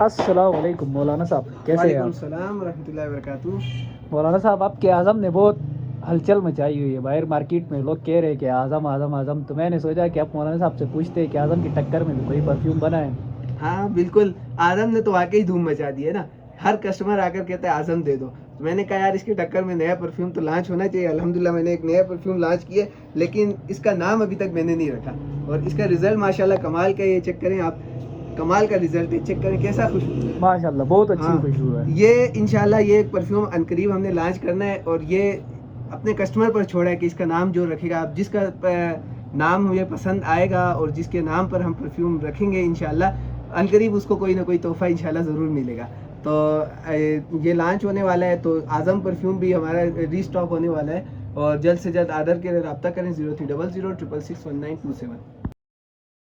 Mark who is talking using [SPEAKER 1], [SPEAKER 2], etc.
[SPEAKER 1] अस्सलाम वालेकुम मौलाना साहब, कैसे हैं आप?
[SPEAKER 2] सलाम रहमतुल्लाहि वबरकातुहू।
[SPEAKER 1] मौलाना साहब, आपके आज़म ने बहुत हलचल मचाई हुई है बाहर मार्केट में। लोग कह रहे हैं कि आज़म आज़म आज़म, तो मैंने सोचा कि आप मौलाना साहब से पूछते हैं कि आज़म की टक्कर में भी कोई परफ्यूम बना है।
[SPEAKER 2] हाँ बिल्कुल, आजम ने तो वाकई धूम मचा दी है ना। हर कस्टमर आकर कहता है आजम दे दो, तो मैंने कहा यार इसके टक्कर में नया परफ्यूम तो लॉन्च होना चाहिए। अल्हम्दुलिल्लाह मैंने एक नया परफ्यूम लॉन्च किया, लेकिन इसका नाम अभी तक मैंने नहीं रखा। और इसका रिजल्ट माशाल्लाह कमाल का, ये चेक करें आप, कमाल का रिजल्ट है। चेक करें कैसा खुशबू।
[SPEAKER 1] माशाल्लाह बहुत अच्छी
[SPEAKER 2] हाँ,
[SPEAKER 1] खुशबू है।
[SPEAKER 2] ये इंशाल्लाह ये एक परफ्यूम अनकरीब हमने लॉन्च करना है, और ये अपने कस्टमर पर छोड़ा है कि इसका नाम जो रखेगा, आप जिसका नाम मुझे पसंद आएगा और जिसके नाम पर हम परफ्यूम रखेंगे इंशाल्लाह अनकरीब उसको कोई ना कोई तोहफा इंशाल्लाह ज़रूर मिलेगा। तो ये लॉन्च होने वाला है, तो आज़म परफ्यूम भी हमारा रीस्टॉक होने वाला है, और जल्द से जल्द आर्डर के लिए रब्ता करें 0300 666 1927।